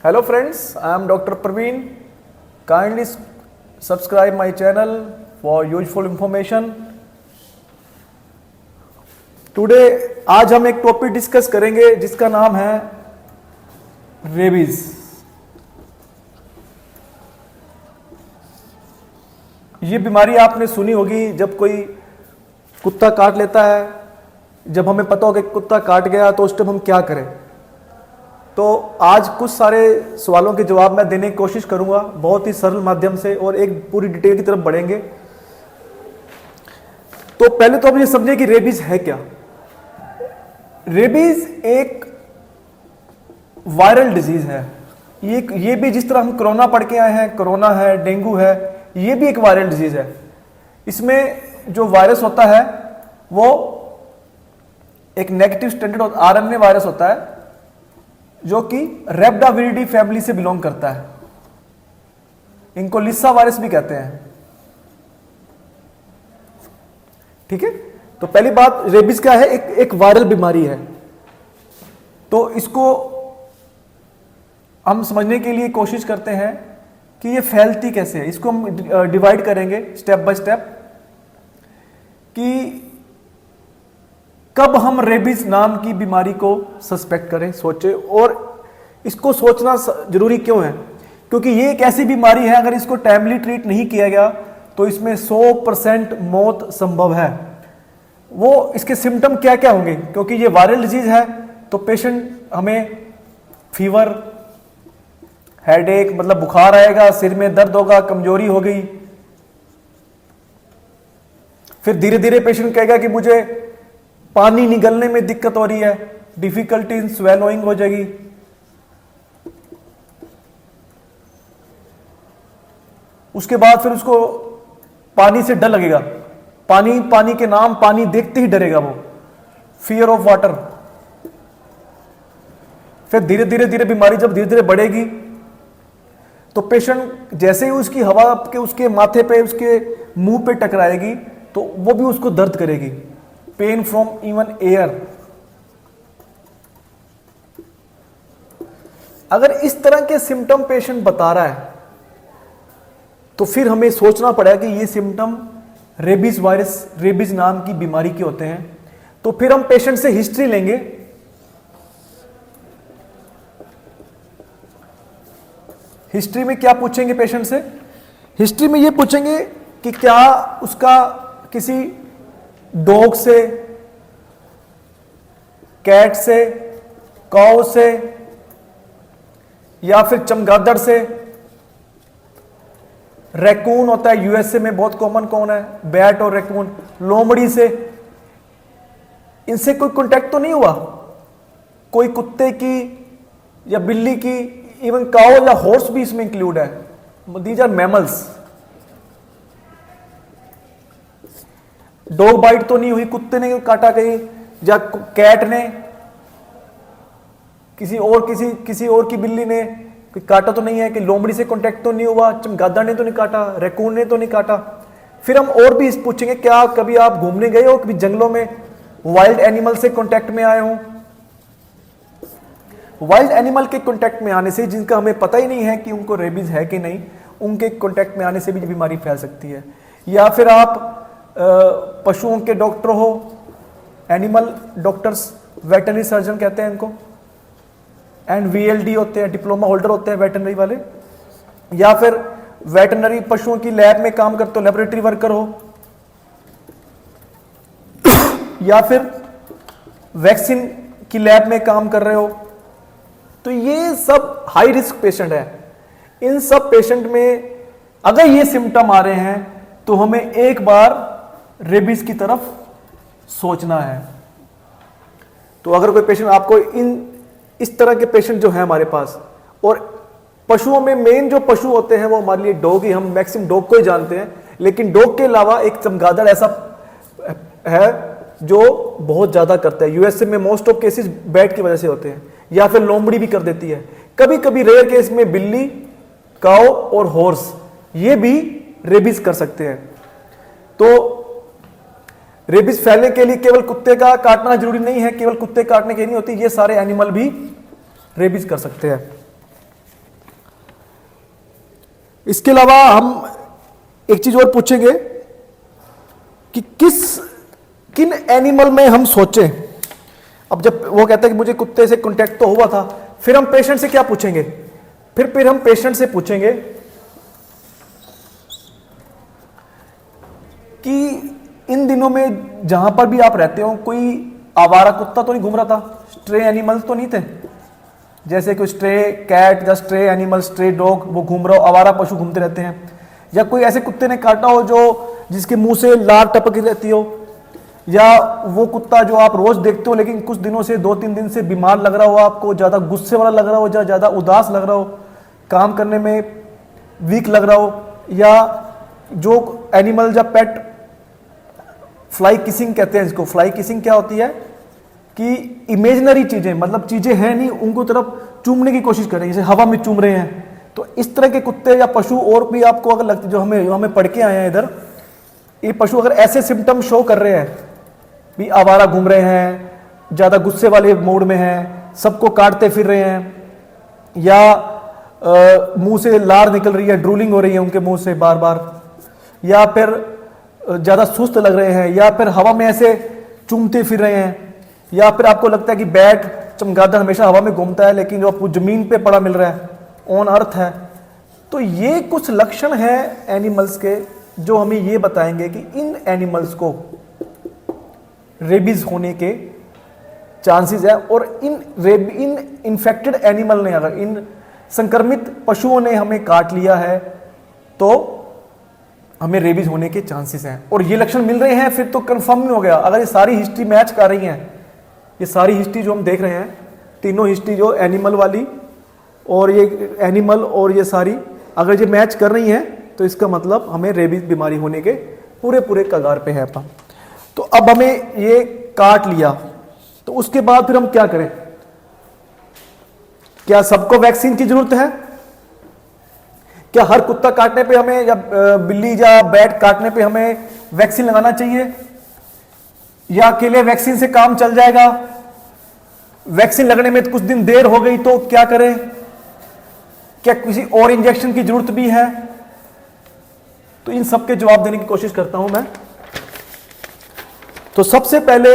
Hello friends, I am Dr. Praveen. Kindly subscribe my channel for useful information. Today आज हम एक topic discuss करेंगे जिसका नाम है रेबीज। ये बीमारी आपने सुनी होगी, जब कोई कुत्ता काट लेता है, जब हमें पता हो कि कुत्ता काट गया तो उस टाइम हम क्या करें। तो आज कुछ सारे सवालों के जवाब मैं देने की कोशिश करूंगा बहुत ही सरल माध्यम से, और एक पूरी डिटेल की तरफ बढ़ेंगे। तो पहले तो आप ये समझिए कि रेबीज है क्या। रेबीज एक वायरल डिजीज है। ये भी जिस तरह हम कोरोना पढ़ के आए हैं, कोरोना है, डेंगू है, ये भी एक वायरल डिजीज है। इसमें जो वायरस होता है वो एक नेगेटिव स्टैंडर्ड आरएनए वायरस होता है, जो कि रेप्टाविरिडी फैमिली से बिलोंग करता है। इनको लिस्सा वायरस भी कहते हैं। ठीक है, तो पहली बात, रेबीज क्या है? एक वायरल बीमारी है। तो इसको हम समझने के लिए कोशिश करते हैं कि ये फैलती कैसे है। इसको हम डिवाइड करेंगे स्टेप बाय स्टेप कि कब हम रेबीज नाम की बीमारी को सस्पेक्ट करें, सोचे। और इसको सोचना जरूरी क्यों है? क्योंकि ये एक ऐसी बीमारी है, अगर इसको टाइमली ट्रीट नहीं किया गया तो इसमें 100% मौत संभव है। वो इसके सिम्टम क्या क्या होंगे? क्योंकि ये वायरल डिजीज है तो पेशेंट हमें फीवर, हेडेक मतलब बुखार आएगा, सिर में दर्द होगा, कमजोरी हो गई। फिर धीरे धीरे पेशेंट कहेगा कि मुझे पानी निगलने में दिक्कत हो रही है, डिफिकल्टी इन स्वेलोइंग हो जाएगी। उसके बाद फिर उसको पानी से डर लगेगा, पानी के नाम, पानी देखते ही डरेगा वो, फियर ऑफ वाटर। फिर धीरे धीरे बीमारी जब धीरे धीरे बढ़ेगी तो पेशेंट जैसे ही उसकी हवा के उसके माथे पे, उसके मुंह पे टकराएगी तो वो भी उसको दर्द करेगी, पेन फ्रॉम इवन एयर। अगर इस तरह के सिम्टम पेशेंट बता रहा है तो फिर हमें सोचना पड़ेगा कि ये सिम्टम रेबीज वायरस, रेबीज नाम की बीमारी के होते हैं। तो फिर हम पेशेंट से हिस्ट्री लेंगे। हिस्ट्री में क्या पूछेंगे पेशेंट से? हिस्ट्री में ये पूछेंगे कि क्या उसका किसी डॉग से, कैट से, काऊ से, या फिर चमगादड़ से, रैकून होता है यूएसए में बहुत कॉमन, कौन है? बैट और रैकून, लोमड़ी से, इनसे कोई कांटेक्ट तो नहीं हुआ? कोई कुत्ते की या बिल्ली की, इवन काऊ या हॉर्स भी इसमें इंक्लूड है। These are mammals. Dog bite तो नहीं हुई, कुत्ते ने काटा कहीं, या कैट ने किसी और की बिल्ली ने काटा तो नहीं है? कि लोमड़ी से कांटेक्ट तो नहीं हुआ, चमगादड़ ने तो नहीं काटा, रैकून ने तो नहीं काटा। फिर हम और भी पूछेंगे, क्या कभी आप घूमने गए हो, कभी जंगलों में वाइल्ड एनिमल से कांटेक्ट में आए हो? वाइल्ड एनिमल के कांटेक्ट में आने से, जिनका हमें पता ही नहीं है कि उनको रेबीज है कि नहीं, उनके कांटेक्ट में आने से भी बीमारी फैल सकती है। या फिर आप पशुओं के डॉक्टर हो, एनिमल डॉक्टर्स, वेटरनरी सर्जन कहते हैं इनको, एंड वीएलडी होते हैं, डिप्लोमा होल्डर होते हैं वेटरनरी वाले। या फिर वेटरनरी पशुओं की लैब में काम करते हो, लेबोरेटरी वर्कर हो, या फिर वैक्सीन की लैब में काम कर रहे हो। तो ये सब हाई रिस्क पेशेंट है। इन सब पेशेंट में अगर ये सिम्टम आ रहे हैं तो हमें एक बार रेबीज की तरफ सोचना है। तो अगर कोई पेशेंट आपको इस तरह के पेशेंट जो है हमारे पास, और पशुओं में मेन जो पशु होते हैं वो हमारे लिए डॉग ही, हम मैक्सिमम डॉग को ही जानते हैं। लेकिन डॉग के अलावा एक चमगादड़ ऐसा है जो बहुत ज्यादा करता है। यूएसए में मोस्ट ऑफ केसेस बैट की वजह से होते हैं, या फिर लोमड़ी भी कर देती है। कभी कभी रेयर केस में बिल्ली, काऊ और हॉर्स, ये भी रेबीज कर सकते हैं। तो रेबीज फैलने के लिए केवल कुत्ते का काटना जरूरी नहीं है, केवल कुत्ते काटने की नहीं होती, ये सारे एनिमल भी रेबीज कर सकते हैं। इसके अलावा हम एक चीज और पूछेंगे कि किन एनिमल में हम सोचें। अब जब वो कहता है कि मुझे कुत्ते से कांटेक्ट तो हुआ था, फिर हम पेशेंट से क्या पूछेंगे? फिर हम पेशेंट से पूछेंगे कि इन दिनों में जहां पर भी आप रहते हो कोई आवारा कुत्ता तो नहीं घूम रहा था, स्ट्रे एनिमल तो नहीं थे, जैसे कोई स्ट्रे कैट या स्ट्रे एनिमल, स्ट्रे डॉग वो घूम रहा हो, आवारा पशु घूमते रहते हैं, या कोई ऐसे कुत्ते ने काटा हो जो जिसके मुंह से लार टपक रहती हो, या वो कुत्ता जो आप रोज देखते हो लेकिन कुछ दिनों से 2-3 दिन से बीमार लग रहा हो, आपको ज्यादा गुस्से वाला लग रहा हो, ज्यादा उदास लग रहा हो, काम करने में वीक लग रहा हो, या जो एनिमल या पेट फ्लाई किसिंग कहते हैं इसको। फ्लाई किसिंग क्या होती है कि इमेजिनरी चीजें, मतलब चीजें हैं नहीं, उनको तरफ चूमने की कोशिश करें, जैसे हवा में चूम रहे हैं। तो इस तरह के कुत्ते या पशु और भी आपको अगर लगते, जो हमें पढ़ के आए हैं इधर, ये पशु अगर ऐसे सिम्टम शो कर रहे हैं भी आवारा घूम रहे हैं, ज्यादा गुस्से वाले मूड में हैं, सबको काटते फिर रहे हैं, या मुंह से लार निकल रही है, ड्रूलिंग हो रही है उनके मुंह से बार बार, या फिर ज्यादा सुस्त लग रहे हैं, या फिर हवा में ऐसे चूमते फिर रहे हैं, या फिर आपको लगता है कि बैट चमगादड़ हमेशा हवा में घूमता है लेकिन जो आपको जमीन पे पड़ा मिल रहा है, ऑन अर्थ है। तो ये कुछ लक्षण है एनिमल्स के जो हमें ये बताएंगे कि इन एनिमल्स को रेबीज होने के चांसेस है, और इन इन्फेक्टेड एनिमल ने, अगर इन संक्रमित पशुओं ने हमें काट लिया है तो हमें रेबीज होने के चांसेस हैं, और ये लक्षण मिल रहे हैं, फिर तो कंफर्म नहीं हो गया। अगर ये सारी हिस्ट्री मैच कर रही है, ये सारी हिस्ट्री जो हम देख रहे हैं, तीनों हिस्ट्री जो एनिमल वाली और ये एनिमल और ये सारी अगर ये मैच कर रही हैं, तो इसका मतलब हमें रेबीज बीमारी होने के पूरे कगार पे है अपन। तो अब हमें ये काट लिया, तो उसके बाद फिर हम क्या करें? क्या सबको वैक्सीन की जरूरत है? क्या हर कुत्ता काटने पे हमें, या बिल्ली या बैट काटने पे हमें वैक्सीन लगाना चाहिए, या अकेले वैक्सीन से काम चल जाएगा? वैक्सीन लगने में कुछ दिन देर हो गई तो क्या करें? क्या किसी और इंजेक्शन की जरूरत भी है? तो इन सब के जवाब देने की कोशिश करता हूं मैं। तो सबसे पहले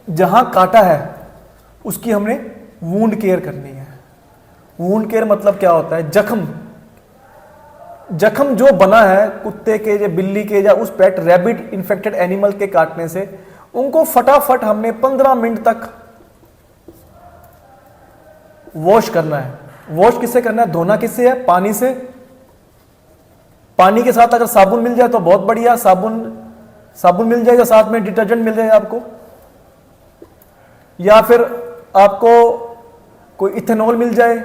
जहां काटा है उसकी हमने वूंड केयर करनी है। वूंड केयर मतलब क्या होता है? जख्म जो बना है कुत्ते के या बिल्ली के या उस पेट रैबिट इन्फेक्टेड एनिमल के काटने से, उनको फटाफट हमने 15 मिनट तक वॉश करना है। वॉश किससे करना है? धोना किससे है? पानी से। पानी के साथ अगर साबुन मिल जाए तो बहुत बढ़िया, साबुन मिल जाए, या साथ में डिटर्जेंट मिल जाए आपको, या फिर आपको कोई इथेनॉल मिल जाए,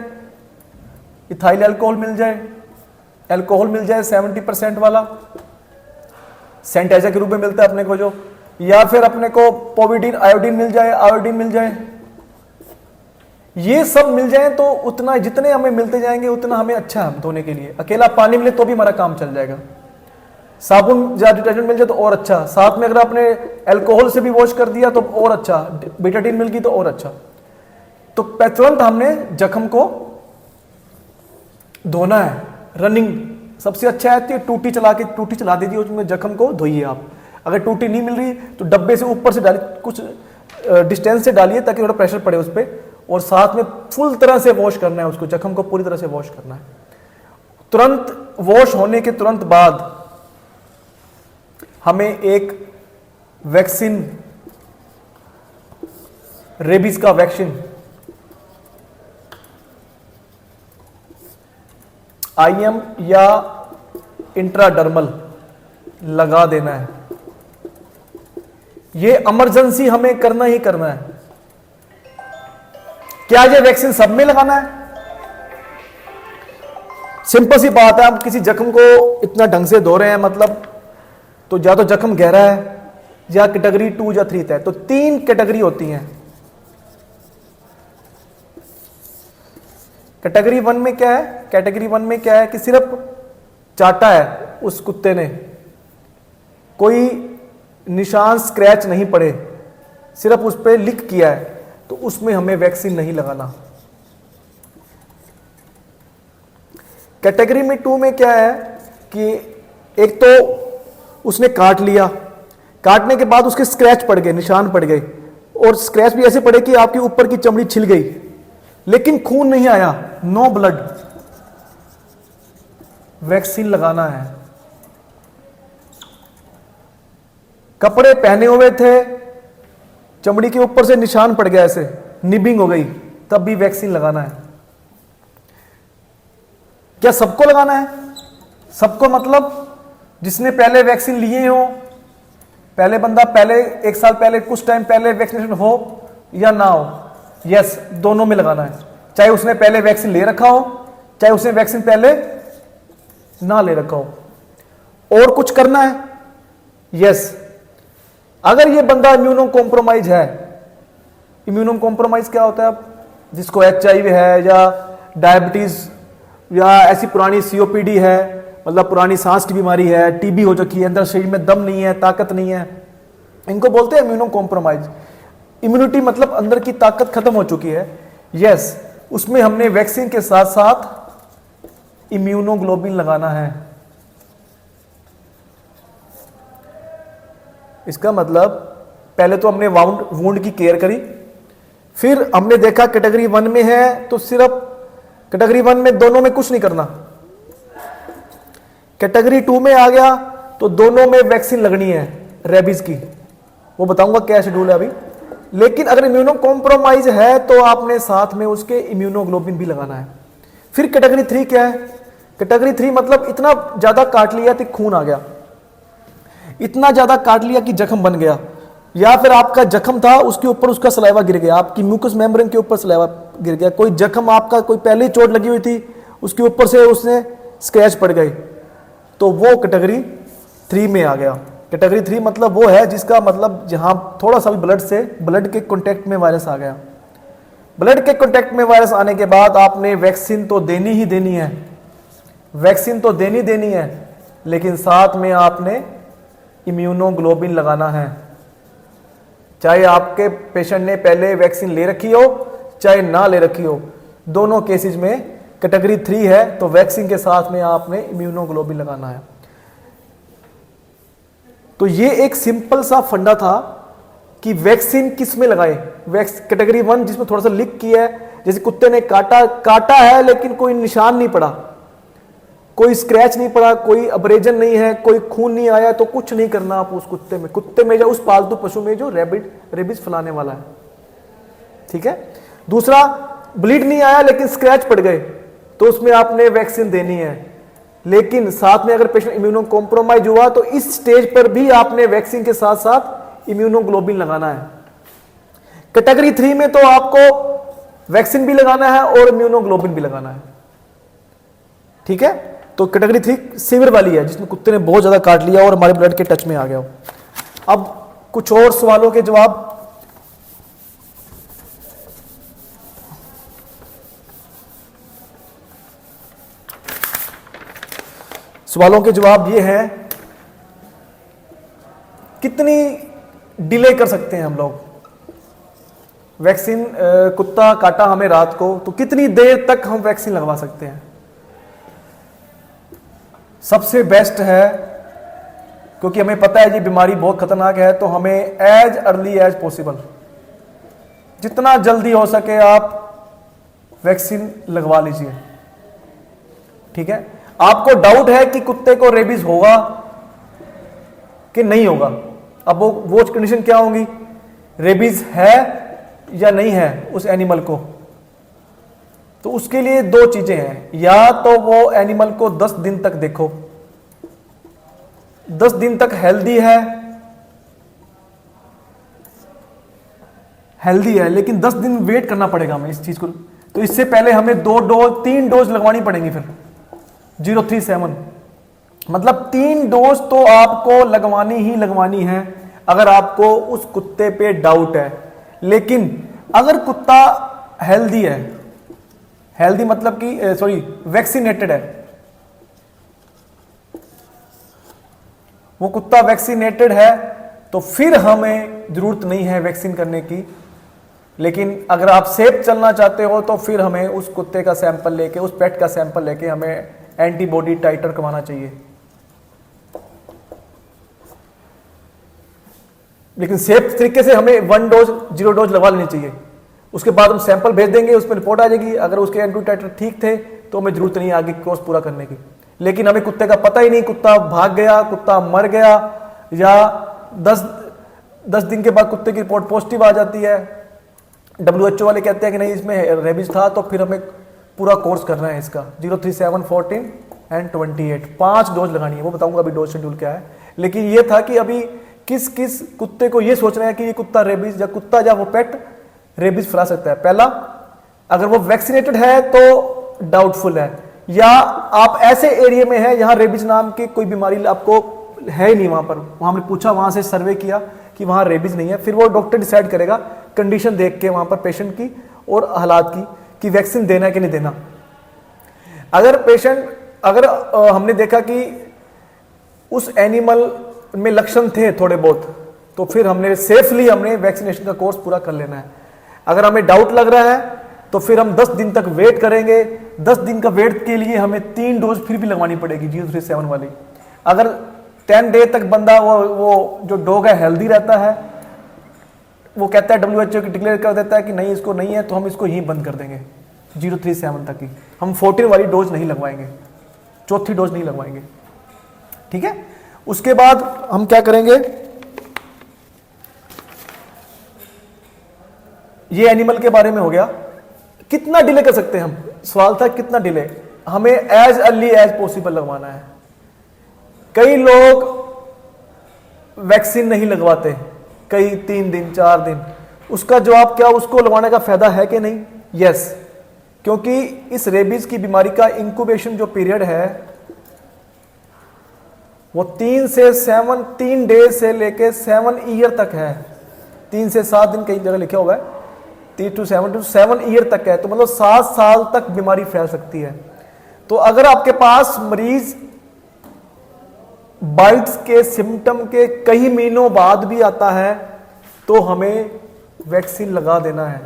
इथाइल अल्कोहल मिल जाए, अल्कोहल मिल जाए 70% वाला, सैनिटाइजर के रूप में मिलता है अपने को जो, या फिर अपने को पोविडीन आयोडीन मिल जाए, आयोडीन मिल जाए। ये सब मिल जाए तो उतना, जितने हमें मिलते जाएंगे उतना हमें अच्छा है धोने के लिए। अकेला पानी मिले तो भी हमारा काम चल जाएगा। साबुन या डिटर्जेंट मिल जाए तो और अच्छा, साथ में अगर आपने अल्कोहल से भी वॉश कर दिया तो और अच्छा, बेटाडीन मिल गई तो और अच्छा। तो तुरंत हमने जख्म को धोना है। रनिंग सबसे अच्छा है, तो टूटी चला दीजिए, उसमें जख्म को धोइए आप। अगर टूटी नहीं मिल रही तो डब्बे से ऊपर से डालिए, कुछ डिस्टेंस से डालिए ताकि थोड़ा प्रेशर पड़े उस पर, और साथ में फुल तरह से वॉश करना है उसको, जख्म को पूरी तरह से वॉश करना है। तुरंत वॉश होने के तुरंत बाद हमें एक वैक्सीन, रेबीज का वैक्सीन IM या इंट्राडर्मल लगा देना है। ये इमरजेंसी हमें करना ही करना है। क्या ये वैक्सीन सब में लगाना है? सिंपल सी बात है, आप किसी जख्म को इतना ढंग से धो रहे हैं, मतलब तो या तो जख्म गहरा है या कैटेगरी 2 या 3 है। तो 3 कैटेगरी होती हैं। कैटेगरी 1 में क्या है? कैटेगरी 1 में क्या है कि सिर्फ चाटा है उस कुत्ते ने, कोई निशान स्क्रैच नहीं पड़े, सिर्फ उस पर लिक किया है, तो उसमें हमें वैक्सीन नहीं लगाना। कैटेगरी में 2 में क्या है कि एक तो उसने काट लिया, काटने के बाद उसके स्क्रैच पड़ गए, निशान पड़ गए, और स्क्रैच भी ऐसे पड़े कि आपके ऊपर की चमड़ी छिल गई, लेकिन खून नहीं आया, नो ब्लड। वैक्सीन लगाना है। कपड़े पहने हुए थे, चमड़ी के ऊपर से निशान पड़ गया, ऐसे निबिंग हो गई, तब भी वैक्सीन लगाना है। क्या सबको लगाना है? सबको मतलब जिसने पहले वैक्सीन लिए हो, पहले बंदा पहले 1 साल पहले कुछ टाइम पहले वैक्सीनेशन हो या ना हो, यस, दोनों में लगाना है। चाहे उसने पहले वैक्सीन ले रखा हो, चाहे उसने वैक्सीन पहले ना ले रखा हो। और कुछ करना है? यस। अगर ये बंदा इम्यूनो कॉम्प्रोमाइज है, इम्यूनो कॉम्प्रोमाइज क्या होता है? जिसको HIV है या डायबिटीज या ऐसी पुरानी COPD है, मतलब पुरानी सांस की बीमारी है, TB हो चुकी है, अंदर शरीर में दम नहीं है, ताकत नहीं है, इनको बोलते हैं इम्यूनो कॉम्प्रोमाइज। इम्यूनिटी मतलब अंदर की ताकत खत्म हो चुकी है। यस, उसमें हमने वैक्सीन के साथ साथ इम्यूनोग्लोबिन लगाना है। इसका मतलब पहले तो हमने वुंड की केयर करी, फिर हमने देखा कैटेगरी 1 में है तो सिर्फ कैटेगरी 1 में दोनों में कुछ नहीं करना, कैटेगरी 2 में आ गया तो दोनों में वैक्सीन लगनी है रेबीज की, वो बताऊंगा क्या शेड्यूल है अभी। लेकिन अगर इम्यूनो कॉम्प्रोमाइज है तो आपने साथ में उसके इम्यूनोग्लोबिन भी लगाना है। फिर कैटेगरी 3 क्या है? कैटेगरी 3 मतलब इतना ज्यादा काट लिया कि खून आ गया, इतना ज्यादा काट लिया कि जख्म बन गया, या फिर आपका जख्म था उसके ऊपर उसका सलाइवा गिर गया, आपकी म्यूकस मेम्ब्रेन के ऊपर सलाइवा गिर गया, कोई जख्म आपका कोई पहले चोट लगी हुई थी उसके ऊपर से उसने स्क्रैच पड़ गए, तो वो कैटेगरी 3 में आ गया। कैटेगरी 3 मतलब वो है जिसका मतलब जहां थोड़ा सा भी ब्लड के कांटेक्ट में वायरस आ गया। ब्लड के कांटेक्ट में वायरस आने के बाद आपने वैक्सीन तो देनी ही देनी है, वैक्सीन तो देनी है, लेकिन साथ में आपने इम्यूनोग्लोबिन लगाना है। चाहे आपके पेशेंट ने पहले वैक्सीन ले रखी हो चाहे ना ले रखी हो, दोनों केसेस में कैटेगरी 3 है तो वैक्सीन के साथ में आपने इम्यूनोग्लोबिन लगाना है। तो ये एक सिंपल सा फंडा था कि वैक्सीन किस में लगाए। कैटेगरी 1 जिसमें थोड़ा सा लिक किया है, जैसे कुत्ते ने काटा है लेकिन कोई निशान नहीं पड़ा, कोई स्क्रैच नहीं पड़ा, कोई अब्रेजन नहीं है, कोई खून नहीं आया, तो कुछ नहीं करना आप उस कुत्ते में या उस पालतू पशु में जो रेबीज फैलाने वाला है। ठीक है। दूसरा, ब्लीड नहीं आया लेकिन स्क्रैच पड़ गए तो उसमें आपने वैक्सीन देनी है, लेकिन साथ में अगर पेशेंट इम्यूनो कॉम्प्रोमाइज हुआ तो इस स्टेज पर भी आपने वैक्सीन के साथ साथ इम्यूनोग्लोबिन लगाना है। कैटेगरी 3 में तो आपको वैक्सीन भी लगाना है और इम्यूनोग्लोबिन भी लगाना है। ठीक है। तो कैटेगरी 3 सीवियर वाली है जिसमें कुत्ते ने बहुत ज्यादा काट लिया और हमारे ब्लड के टच में आ गया हो। अब कुछ और सवालों के जवाब। सवालों के जवाब ये है, कितनी डिले कर सकते हैं हम लोग वैक्सीन? कुत्ता काटा हमें रात को, तो कितनी देर तक हम वैक्सीन लगवा सकते हैं? सबसे बेस्ट है, क्योंकि हमें पता है ये बीमारी बहुत खतरनाक है, तो हमें एज अर्ली एज पॉसिबल, जितना जल्दी हो सके आप वैक्सीन लगवा लीजिए। ठीक है। आपको डाउट है कि कुत्ते को रेबीज होगा कि नहीं होगा, अब वो कंडीशन क्या होंगी? रेबीज है या नहीं है उस एनिमल को, तो उसके लिए 2 चीजें हैं। या तो वो एनिमल को 10 दिन तक देखो, 10 दिन तक हेल्दी है, लेकिन 10 दिन वेट करना पड़ेगा हमें इस चीज को। तो इससे पहले हमें 3 डोज लगवानी पड़ेंगी। फिर 037 मतलब 3 डोज तो आपको लगवानी है अगर आपको उस कुत्ते पे डाउट है। लेकिन अगर कुत्ता हेल्दी है, हेल्दी मतलब कि वैक्सीनेटेड है, वो कुत्ता वैक्सीनेटेड है, तो फिर हमें जरूरत नहीं है वैक्सीन करने की। लेकिन अगर आप सेफ चलना चाहते हो तो फिर हमें उस कुत्ते का सैंपल लेके, उस पेट का सैंपल लेके हमें एंटीबॉडी टाइटर करवाना चाहिए। लेकिन सेफ तरीके से हमें 1 डोज 0 डोज लगवा लेनी चाहिए। उसके बाद हम सैंपल भेज देंगे, उसमें रिपोर्ट आ जाएगी। अगर उसके एंटीबॉडी टाइटर ठीक थे तो हमें जरूरत नहीं आगे कोर्स पूरा करने की। लेकिन हमें कुत्ते का पता ही नहीं, कुत्ता भाग गया, कुत्ता मर गया, या 10 दिन के बाद कुत्ते की रिपोर्ट पॉजिटिव आ जाती है, WHO वाले कहते हैं कि नहीं इसमें रेबीज था, तो फिर हमें पूरा कोर्स करना है इसका 0, 3, 7, 14 एंड 28 5 डोज लगानी है। वो बताऊंगा अभी डोज शेड्यूल क्या है। लेकिन ये था कि अभी किस किस कुत्ते को ये सोचना है कि ये कुत्ता रेबीज या कुत्ता या वो पेट रेबीज फैला सकता है। पहला, अगर वो वैक्सीनेटेड है तो डाउटफुल है, या आप ऐसे एरिया में है यहां रेबीज नाम की कोई बीमारी आपको है ही नहीं, वहां पर वहां हमने पूछा, वहां से सर्वे किया कि वहां रेबीज नहीं है, फिर वो डॉक्टर डिसाइड करेगा कंडीशन देख के वहां पर पेशेंट की और हालात की कि वैक्सीन देना है कि नहीं देना। अगर हमने देखा कि उस एनिमल में लक्षण थे थोड़े बहुत, तो फिर हमने सेफली वैक्सीनेशन का कोर्स पूरा कर लेना है। अगर हमें डाउट लग रहा है तो फिर हम 10 दिन तक वेट करेंगे। 10 दिन का वेट के लिए हमें 3 डोज फिर भी लगवानी पड़ेगी 037 वाली। अगर 10 डे तक बंदा वो जो डॉग है हेल्दी रहता है, वो कहता है WHO की डिक्लेयर कर देता है कि नहीं इसको नहीं है, तो हम इसको यहीं बंद कर देंगे 037 तक ही। हम 14 वाली डोज नहीं लगवाएंगे, चौथी डोज नहीं लगवाएंगे, ठीक है। उसके बाद हम क्या करेंगे, ये एनिमल के बारे में हो गया। कितना डिले कर सकते हैं हम, सवाल था कितना डिले, हमें एज अर्ली एज पॉसिबल लगवाना है। कई लोग वैक्सीन नहीं लगवाते, कई 3 दिन 4 दिन। उसका जवाब क्या, उसको लगवाने का फायदा है कि नहीं? यस, क्योंकि इस रेबीज की बीमारी का इंक्यूबेशन जो पीरियड है वो 3 डेज से लेके 7 ईयर तक है। 3 से 7 दिन कई जगह लिखा हुआ है, 3 to 7 ईयर तक है, तो मतलब 7 साल तक बीमारी फैल सकती है। तो अगर आपके पास मरीज बाइट्स के सिम्टम के कई महीनों बाद भी आता है तो हमें वैक्सीन लगा देना है,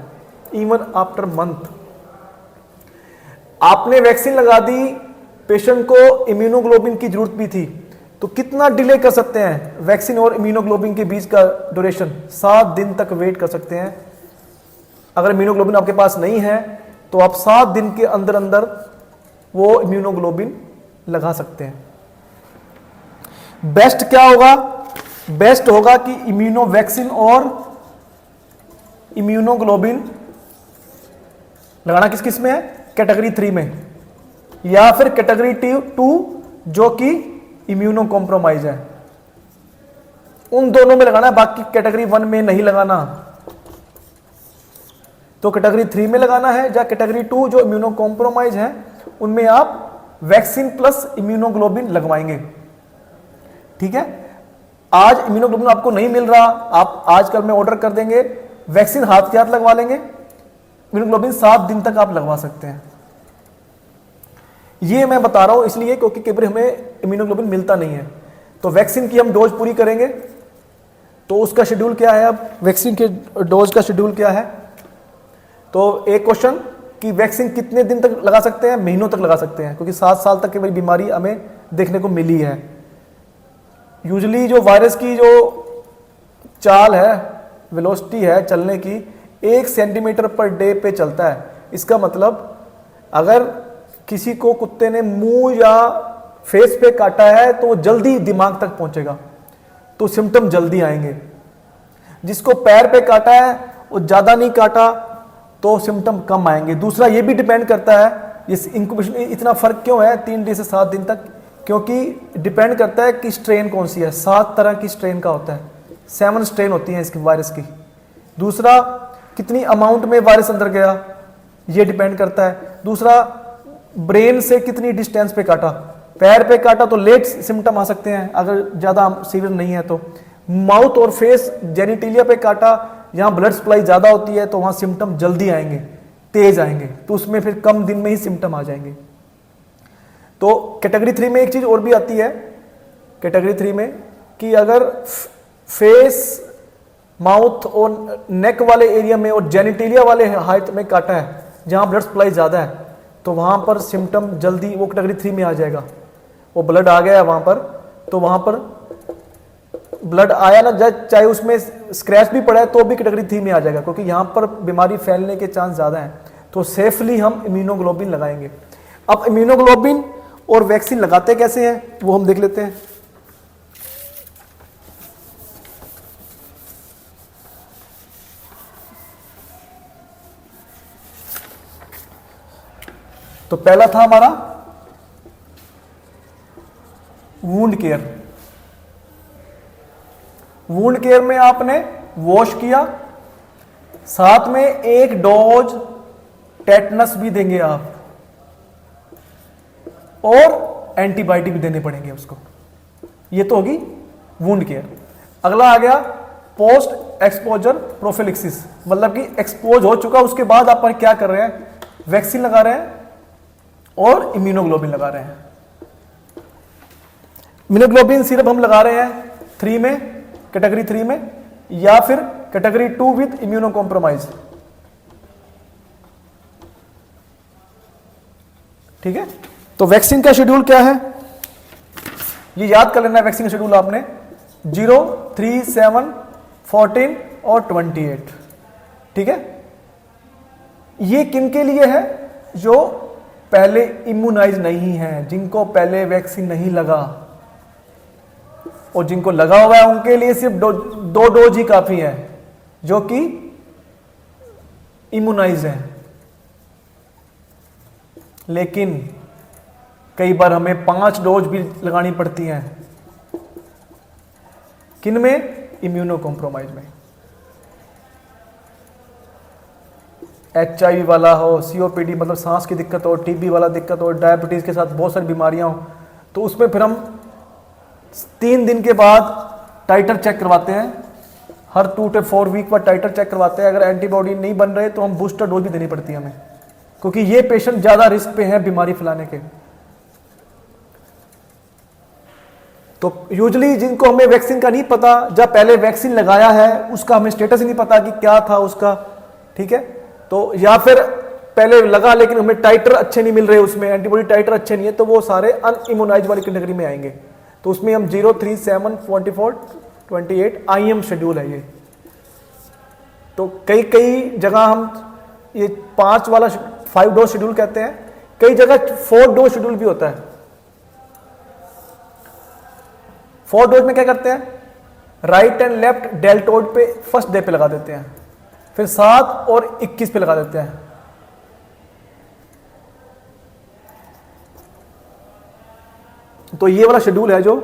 इवन आफ्टर मंथ। आपने वैक्सीन लगा दी, पेशेंट को इम्यूनोग्लोबिन की जरूरत भी थी, तो कितना डिले कर सकते हैं वैक्सीन और इम्यूनोग्लोबिन के बीच का ड्यूरेशन? 7 दिन तक वेट कर सकते हैं। अगर इम्यूनोग्लोबिन आपके पास नहीं है तो आप 7 दिन के अंदर अंदर वो इम्यूनोग्लोबिन लगा सकते हैं। बेस्ट क्या होगा? बेस्ट होगा कि इम्यूनो वैक्सीन और इम्यूनोग्लोबिन लगाना किस किस में है? कैटेगरी 3 में, या फिर कैटेगरी 2 जो कि इम्यूनो कॉम्प्रोमाइज है, उन दोनों में लगाना है। बाकी कैटेगरी 1 में नहीं लगाना, तो कैटेगरी 3 में लगाना है, या कैटेगरी 2 जो इम्यूनो कॉम्प्रोमाइज है उनमें आप वैक्सीन प्लस इम्यूनोग्लोबिन लगवाएंगे, ठीक है। आज इम्यूनोग्लोबिन आपको नहीं मिल रहा, आप आजकल में ऑर्डर कर देंगे, वैक्सीन हाथ के हाथ लगवा लेंगे, इम्यूनोग्लोबिन 7 दिन तक आप लगवा सकते हैं। ये मैं बता रहा हूं इसलिए क्योंकि कई बार हमें इम्यूनोग्लोबिन मिलता नहीं है, तो वैक्सीन की हम डोज पूरी करेंगे। तो उसका शेड्यूल क्या है, अब वैक्सीन के डोज का शेड्यूल क्या है? तो एक क्वेश्चन कि वैक्सीन कितने दिन तक लगा सकते हैं? महीनों तक लगा सकते हैं, क्योंकि 7 साल तक की बीमारी हमें देखने को मिली है। यूजुअली जो वायरस की जो चाल है, वेलोसिटी है चलने की, 1 सेंटीमीटर पर डे पे चलता है। इसका मतलब अगर किसी को कुत्ते ने मुंह या फेस पे काटा है तो वो जल्दी दिमाग तक पहुंचेगा, तो सिम्टम जल्दी आएंगे। जिसको पैर पे काटा है वो ज्यादा नहीं काटा तो सिम्टम कम आएंगे। दूसरा ये भी डिपेंड करता है, इस इंक्यूबेशन इतना फर्क क्यों है 3 दिन से 7 दिन तक, क्योंकि डिपेंड करता है कि स्ट्रेन कौन सी है। 7 तरह की स्ट्रेन का होता है, 7 स्ट्रेन होती हैं इसकी वायरस की। दूसरा कितनी अमाउंट में वायरस अंदर गया ये डिपेंड करता है। दूसरा ब्रेन से कितनी डिस्टेंस पे काटा, पैर पे काटा तो लेट सिम्टम आ सकते हैं अगर ज्यादा सीवियर नहीं है तो। माउथ और फेस जेनिटेलिया पे काटा, यहां ब्लड सप्लाई ज्यादा होती है तो वहां सिम्टम जल्दी आएंगे, तेज आएंगे, तो उसमें फिर कम दिन में ही सिम्टम आ जाएंगे। तो कैटेगरी 3 में एक चीज और भी आती है, कैटेगरी 3 में कि अगर फेस, माउथ और नेक वाले एरिया में और जेनिटेलिया वाले हाइट में काटा है जहां ब्लड सप्लाई ज्यादा है, तो वहां पर सिम्टम जल्दी वो कैटेगरी 3 में आ जाएगा। वो ब्लड आ गया है वहां पर, तो वहां पर ब्लड आया ना, चाहे उसमें स्क्रैच भी पड़ा है तो भी कैटेगरी 3 में आ जाएगा, क्योंकि यहां पर बीमारी फैलने के चांस ज्यादा हैं। तो सेफली हम इम्यूनोग्लोबिन लगाएंगे। अब इम्यूनोग्लोबिन और वैक्सीन लगाते कैसे हैं वो हम देख लेते हैं। तो पहला था हमारा वुंड केयर। वुंड केयर में आपने वॉश किया, साथ में एक डोज टेटनस भी देंगे आप, और एंटीबायोटिक भी देने पड़ेंगे उसको। ये तो होगी वुंड केयर। अगला आ गया पोस्ट एक्सपोजर प्रोफिलिक्सिस, मतलब कि एक्सपोज हो चुका उसके बाद आप क्या कर रहे हैं, वैक्सीन लगा रहे हैं और इम्यूनोग्लोबिन लगा रहे हैं। इम्यूनोग्लोबिन सिर्फ हम लगा रहे हैं 3 में, कैटेगरी 3 में, या फिर कैटेगरी 2 विद इम्यूनो कॉम्प्रोमाइज। ठीक है, तो वैक्सीन का शेड्यूल क्या है ये याद कर लेना है। वैक्सीन का शेड्यूल आपने 0, 3, 7, 14 और 28। ठीक है, ये किन के लिए है, जो पहले इम्यूनाइज नहीं है, जिनको पहले वैक्सीन नहीं लगा, और जिनको लगा हुआ है उनके लिए सिर्फ दो डोज ही काफी है, जो कि इम्यूनाइज है। लेकिन कई बार हमें 5 डोज भी लगानी पड़ती हैं। किन में, इम्यूनो कॉम्प्रोमाइज में। HIV वाला हो, COPD मतलब सांस की दिक्कत हो, TB वाला दिक्कत हो, डायबिटीज के साथ बहुत सारी बीमारियां हो, तो उसमें फिर हम 3 दिन के बाद टाइटर चेक करवाते हैं। हर 2 to 4 वीक पर टाइटर चेक करवाते हैं। अगर एंटीबॉडी नहीं बन रहे तो हम बूस्टर डोज भी देनी पड़ती है हमें, क्योंकि ये पेशेंट ज्यादा रिस्क पे हैं बीमारी फैलाने के। तो यूजुअली जिनको हमें वैक्सीन का नहीं पता, जब पहले वैक्सीन लगाया है उसका हमें स्टेटस ही नहीं पता कि क्या था उसका, ठीक है, तो या फिर पहले लगा लेकिन हमें टाइटर अच्छे नहीं मिल रहे, उसमें एंटीबॉडी टाइटर अच्छे नहीं है, तो वो सारे अनइम्यूनाइज वाली कैटेगरी में आएंगे। तो उसमें हम 0, 3, 7, 44, 28 IM शेड्यूल है ये। तो कई कई जगह हम ये 5 वाला 5 डोज शेड्यूल कहते हैं, कई जगह 4 डोज शेड्यूल भी होता है। 4 डोज में क्या करते हैं, राइट एंड लेफ्ट डेल्टोइड पे फर्स्ट डे पे लगा देते हैं, फिर 7 और 21 पे लगा देते हैं। तो ये वाला शेड्यूल है जो,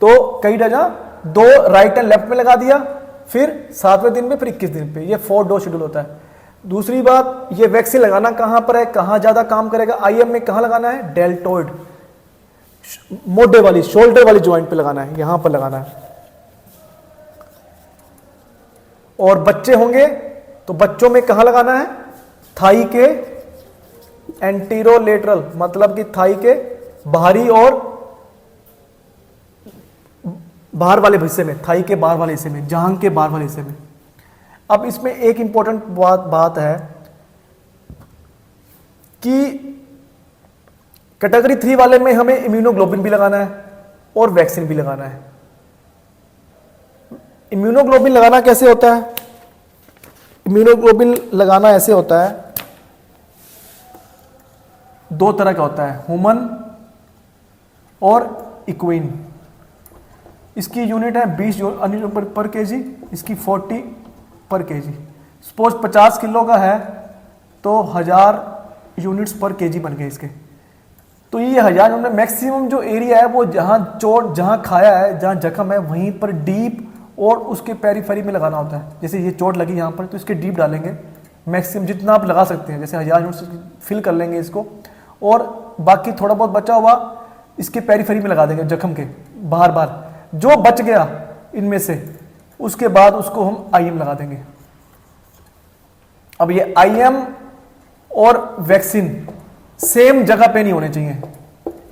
तो कई जगह 2 राइट एंड लेफ्ट में लगा दिया, फिर 7वें दिन में, फिर 21 दिन पे। ये 4 डोज शेड्यूल होता है। दूसरी बात, ये वैक्सीन लगाना कहां पर है, कहां ज्यादा काम करेगा, IM में कहां लगाना है, डेल्टोइड, मोढे वाली, शोल्डर वाली ज्वाइंट पे लगाना है, यहां पर लगाना है। और बच्चे होंगे तो बच्चों में कहां लगाना है, थाई के एंटीरोलेटरल, मतलब कि थाई के बाहरी और बाहर वाले हिस्से में, थाई के बाहर वाले हिस्से में, जांघ के बाहर वाले हिस्से में। अब इसमें एक इंपॉर्टेंट बात है कि कैटेगरी 3 वाले में हमें इम्यूनोग्लोबिन भी लगाना है और वैक्सीन भी लगाना है। इम्यूनोग्लोबिन लगाना कैसे होता है, इम्यूनोग्लोबिन लगाना ऐसे होता है, 2 तरह का होता है, ह्यूमन और इक्विन। इसकी यूनिट है 20 यूनिट पर केजी, इसकी 40 पर केजी। सपोज 50 किलो का है तो 1000 यूनिट्स पर केजी बन गए इसके। तो ये 1000 यूनिट मैक्सिमम जो एरिया है वो जहां चोट, जहां खाया है, जहां जख्म है, वहीं पर डीप और उसके पेरीफेरी में लगाना होता है। जैसे ये चोट लगी यहाँ पर तो इसके डीप डालेंगे, मैक्सिमम जितना आप लगा सकते हैं, जैसे 1000 यूनिट्स फिल कर लेंगे इसको, और बाकी थोड़ा बहुत बचा हुआ इसके पेरीफेरी में लगा देंगे, जख्म के बाहर बाहर। जो बच गया इनमें से, उसके बाद उसको हम IM लगा देंगे। अब ये IM और वैक्सीन सेम जगह पे नहीं होने चाहिए,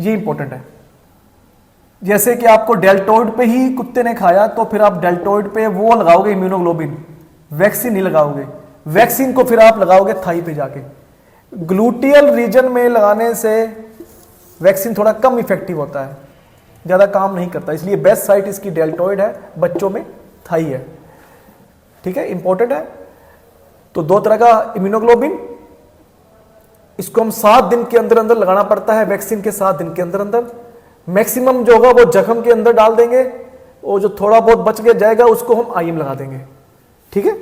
ये इंपॉर्टेंट है। जैसे कि आपको डेल्टोइड पे ही कुत्ते ने खाया तो फिर आप डेल्टोइड पे वो लगाओगे इम्यूनोग्लोबिन, वैक्सीन नहीं लगाओगे। वैक्सीन को फिर आप लगाओगे थाई पे जाके। ग्लूटियल रीजन में लगाने से वैक्सीन थोड़ा कम इफेक्टिव होता है, ज़्यादा काम नहीं करता, इसलिए बेस्ट साइट इसकी डेल्टॉइड है, बच्चों में थाई है। ठीक है, इंपॉर्टेंट है। तो दो तरह का इम्यूनोग्लोबिन, इसको हम 7 दिन के अंदर अंदर लगाना पड़ता है, वैक्सीन के 7 दिन के अंदर अंदर। मैक्सिमम जो होगा वो जख्म के अंदर डाल देंगे, और जो थोड़ा बहुत बच गया जाएगा उसको हम आईएम लगा देंगे। ठीक है,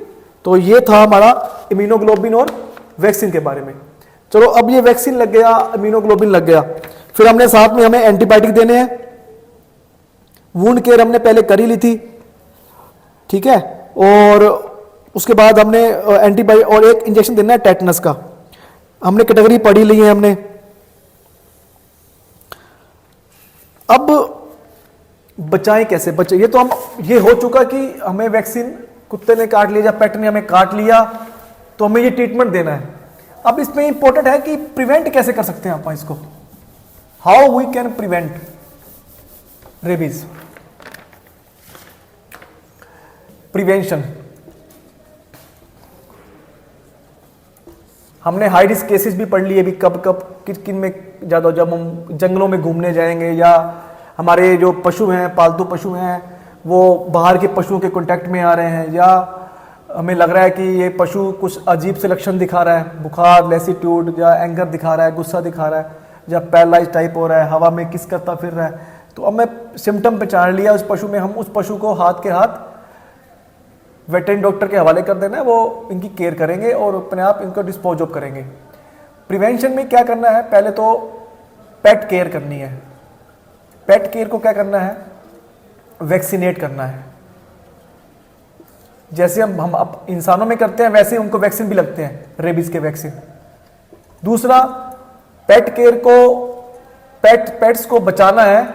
तो ये था हमारा इम्यूनोग्लोबिन और वैक्सीन के बारे में। चलो, अब ये वैक्सीन लग गया, इम्यूनोग्लोबिन लग गया, फिर हमने साथ में हमें एंटीबायोटिक देने हैं। वुंड केयर हमने पहले करी ली थी, ठीक है, और उसके बाद हमने एंटीबायोटिक और एक इंजेक्शन देना है टेटनस का। हमने कैटेगरी पढ़ी ली है हमने। अब बचाएं कैसे, बचे ये तो हम, ये हो चुका कि हमें वैक्सीन कुत्ते ने काट लिया या पेट ने हमें काट लिया तो हमें ये ट्रीटमेंट देना है। अब इसमें इंपॉर्टेंट है कि प्रिवेंट कैसे कर सकते हैं आप इसको, how we can prevent rabies. Prevention, हमने हाई रिस्क केसेस भी पढ़ लिए अभी, कब कब किन में ज़्यादा, जब हम जंगलों में घूमने जाएंगे या हमारे जो पशु हैं, पालतू पशु हैं, वो बाहर के पशुओं के कांटेक्ट में आ रहे हैं, या हमें लग रहा है कि ये पशु कुछ अजीब से लक्षण दिखा रहा है, बुखार, लेसीट्यूड या एंगर दिखा रहा है, गुस्सा दिखा रहा है, या पैरालाइज टाइप हो रहा है, हवा में किस करता फिर रहा है, तो हमें सिम्टम पहचान लिया उस पशु में, हम उस पशु को हाथ के हाथ वेटरनरी डॉक्टर के हवाले कर देना है, वो इनकी केयर करेंगे और अपने आप इनको डिस्पोज ऑफ करेंगे। प्रिवेंशन में क्या करना है, पहले तो पेट केयर करनी है। पेट केयर को क्या करना है, वैक्सीनेट करना है। जैसे हम अब इंसानों में करते हैं वैसे उनको वैक्सीन भी लगते हैं, रेबीज के वैक्सीन। दूसरा, पेट केयर को, पेट्स को बचाना है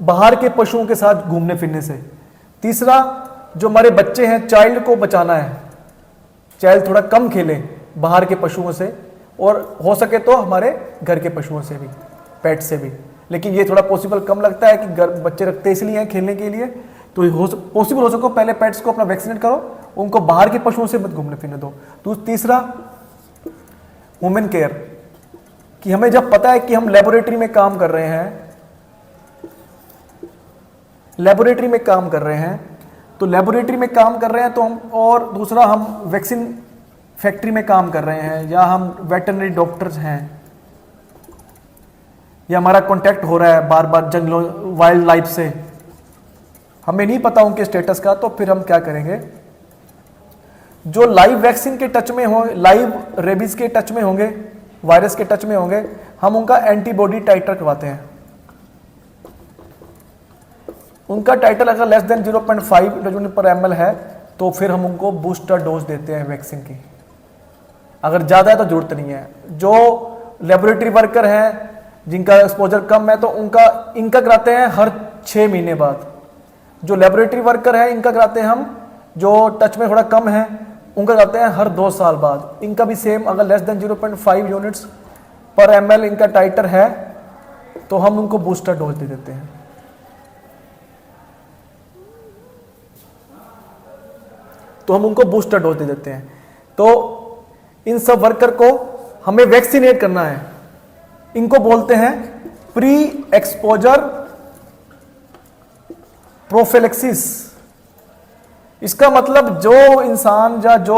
बाहर के पशुओं के साथ घूमने फिरने से। तीसरा, जो हमारे बच्चे हैं, चाइल्ड को बचाना है, चाइल्ड थोड़ा कम खेले बाहर के पशुओं से, और हो सके तो हमारे घर के पशुओं से भी, पेट से भी। लेकिन ये थोड़ा पॉसिबल कम लगता है कि घर बच्चे रखते इसलिए हैं खेलने के लिए, तो पॉसिबल हो सको पहले पेट्स को अपना वैक्सीनेट करो, उनको बाहर के पशुओं से मत घूमने फिरने दो। तो तीसरा, वुमेन केयर, कि हमें जब पता है कि हम लेबोरेटरी में काम कर रहे हैं, लेबोरेटरी में काम कर रहे हैं, तो लेबोरेटरी में काम कर रहे हैं तो हम, और दूसरा हम वैक्सीन फैक्ट्री में काम कर रहे हैं, या हम वेटरनरी डॉक्टर्स हैं, या हमारा कांटेक्ट हो रहा है बार बार जंगलों, वाइल्ड लाइफ से, हमें नहीं पता उनके स्टेटस का, तो फिर हम क्या करेंगे, जो लाइव वैक्सीन के टच में हो, लाइव रेबीज के टच में होंगे, वायरस के टच में होंगे, हम उनका एंटीबॉडी टाइटर करवाते हैं। उनका टाइटल अगर लेस देन 0.5 पर ml है तो फिर हम उनको बूस्टर डोज देते हैं वैक्सीन की। अगर ज़्यादा है तो जरूरत नहीं है। जो लेबोरेटरी वर्कर हैं जिनका एक्सपोजर कम है तो इनका कराते हैं हर 6 महीने बाद। जो लेबोरेटरी वर्कर है इनका कराते हैं हम, जो टच में थोड़ा कम है उनका कराते हैं हर 2 साल बाद। इनका भी सेम, अगर लेस देन 0.5 यूनिट्स पर ml इनका टाइटर है तो हम उनको बूस्टर डोज दे देते हैं। तो इन सब वर्कर को हमें वैक्सीनेट करना है। इनको बोलते हैं प्री एक्सपोजर प्रोफिलैक्सिस। इसका मतलब जो इंसान या जो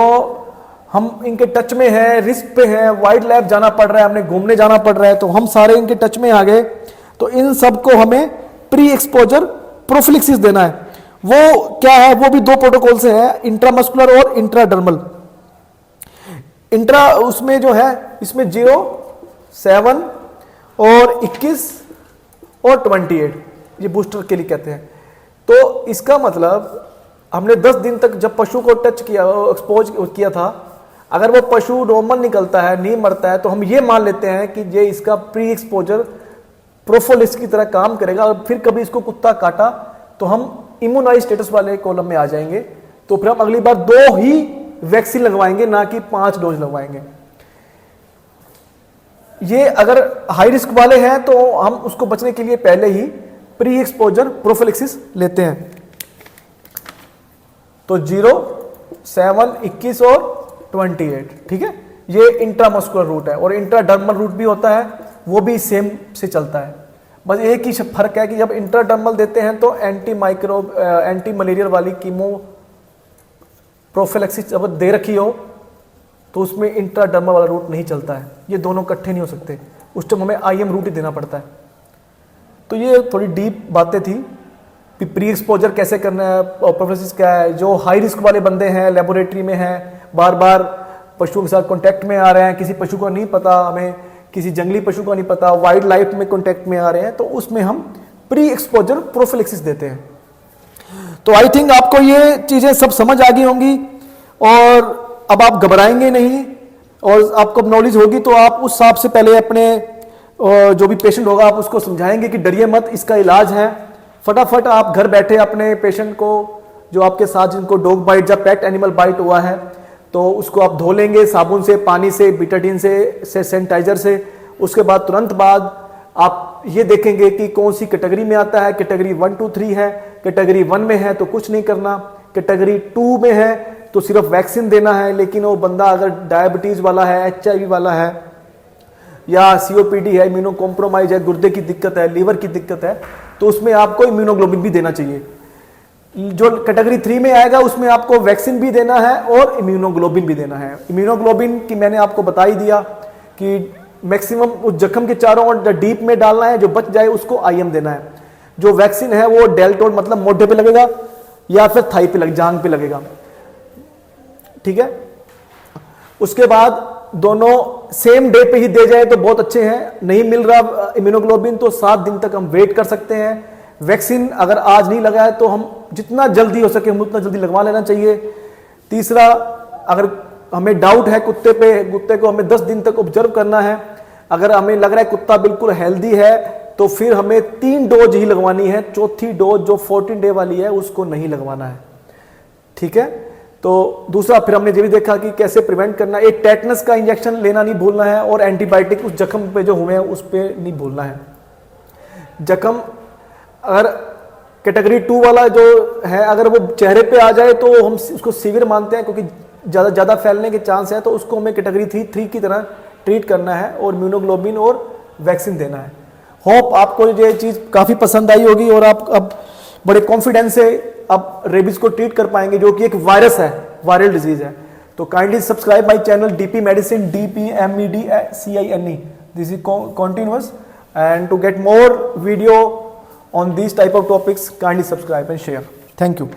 हम इनके टच में है, रिस्क पे है, वाइल्ड लाइफ जाना पड़ रहा है, हमने घूमने जाना पड़ रहा है, तो हम सारे इनके टच में आ गए, तो इन सबको हमें प्री एक्सपोजर प्रोफिलैक्सिस देना है। वो क्या है, वो भी 2 प्रोटोकॉल से है, इंट्रामस्कुलर और इंट्राडर्मल। इंट्रा उसमें जो है, इसमें 0, 7 और 21 और 28 ये बूस्टर के लिए कहते हैं। तो इसका मतलब हमने 10 दिन तक जब पशु को टच किया, एक्सपोज किया था, अगर वो पशु नॉर्मल निकलता है, नहीं मरता है, तो हम ये मान लेते हैं कि ये इसका प्री एक्सपोजर प्रोफिलैक्सिस की तरह काम करेगा। और फिर कभी इसको कुत्ता काटा तो हम इम्यूनाइज स्टेटस वाले कॉलम में आ जाएंगे। तो फिर हम अगली बार 2 ही वैक्सीन लगवाएंगे, ना कि 5 डोज लगवाएंगे। ये अगर हाई रिस्क वाले हैं तो हम उसको बचने के लिए पहले ही प्री एक्सपोजर प्रोफिलैक्सिस लेते हैं। तो 0, 7, 21 और 28, ठीक है, ये इंट्रामस्कुलर रूट है, और इंट्राडर्मल रूट भी होता है, वो भी सेम से चलता है। बस एक ही फर्क है कि जब इंट्राडर्मल देते हैं तो एंटी मलेरियल वाली कीमो प्रोफिलैक्सिस जब दे रखी हो तो उसमें इंट्राडर्मल वाला रूट नहीं चलता है, ये दोनों इकट्ठे नहीं हो सकते, उस टाइम हमें IM रूट ही देना पड़ता है। तो ये थोड़ी डीप बातें थी, प्री एक्सपोजर कैसे करना है, प्रोफिलैक्सिस क्या है। जो हाई रिस्क वाले बंदे हैं, लेबोरेटरी में हैं, बार बार पशुओं के साथ कांटेक्ट में आ रहे हैं, किसी पशु को नहीं पता, हमें किसी जंगली पशु को नहीं पता, वाइल्ड लाइफ में कांटेक्ट में आ रहे हैं, तो उसमें हम प्री एक्सपोजर प्रोफिलैक्सिस देते हैं। तो आई थिंक आपको ये चीजें सब समझ आ गई होंगी, और अब आप घबराएंगे नहीं, और आपको नॉलेज होगी तो आप उस हिसाब से पहले अपने जो भी पेशेंट होगा आप उसको समझाएंगे कि डरिए मत, इसका इलाज है। फटाफट आप घर बैठे अपने पेशेंट को, जो आपके साथ जिनको डॉग बाइट या पेट एनिमल बाइट हुआ है, तो उसको आप धो लेंगे साबुन से, पानी से, बिटाडीन से सैनिटाइजर से। उसके बाद तुरंत बाद आप ये देखेंगे कि कौन सी कैटेगरी में आता है। कैटेगरी 1, 2, 3 है, कैटेगरी 1 में है तो कुछ नहीं करना, कैटेगरी 2 में है तो सिर्फ वैक्सीन देना है। लेकिन वो बंदा अगर डायबिटीज वाला है, HIV वाला है, या COPD है, इम्यूनो कॉम्प्रोमाइज है, गुर्दे की दिक्कत है, लीवर की दिक्कत है, तो उसमें आपको इम्यूनोग्लोबिन भी देना चाहिए। जो कैटेगरी 3 में आएगा उसमें आपको वैक्सीन भी देना है और इम्यूनोग्लोबिन भी देना है। इम्यूनोग्लोबिन की मैंने आपको बता ही दिया कि मैक्सिमम उस जख्म के चारों ओर डीप में डालना है, जो बच जाए उसको IM देना है। जो वैक्सीन है वो डेल्टोल मतलब मोढे पे लगेगा या फिर थाई पे जांग पे लगेगा, ठीक है। उसके बाद दोनों सेम डे पे ही दे जाए तो बहुत अच्छे हैं। नहीं मिल रहा इम्यूनोग्लोबिन तो 7 दिन तक हम वेट कर सकते हैं। वैक्सीन अगर आज नहीं लगा है तो हम जितना जल्दी हो सके हम उतना जल्दी लगवा लेना चाहिए। तीसरा, अगर हमें डाउट है कुत्ते पे, कुत्ते को हमें 10 दिन तक ऑब्जर्व करना है। अगर हमें लग रहा है कुत्ता बिल्कुल हेल्दी है तो फिर हमें 3 डोज ही लगवानी है। चौथी डोज जो 14 डे वाली है उसको नहीं लगवाना है, ठीक है। तो दूसरा, फिर हमने ये भी देखा कि कैसे प्रिवेंट करना। एक टेटनस का इंजेक्शन लेना नहीं भूलना है, और एंटीबायोटिक उस जख्म पे जो हुए हैं उस पे नहीं भूलना है। जख्म अगर कैटेगरी 2 वाला जो है अगर वो चेहरे पे आ जाए तो हम उसको सीवियर मानते हैं, क्योंकि ज़्यादा फैलने के चांस है, तो उसको हमें कैटेगरी 3 की तरह ट्रीट करना है और इम्यूनोग्लोबिन और वैक्सीन देना है। होप आपको ये चीज़ काफ़ी पसंद आई होगी और आप अब बड़े कॉन्फिडेंस से अब रेबीज को ट्रीट कर पाएंगे, जो कि एक वायरस है, वायरल डिजीज है। तो kindly subscribe my channel DP Medicine, DPMEDCINE. This is continuous, and to get more video on these type of topics, kindly subscribe and share. Thank you.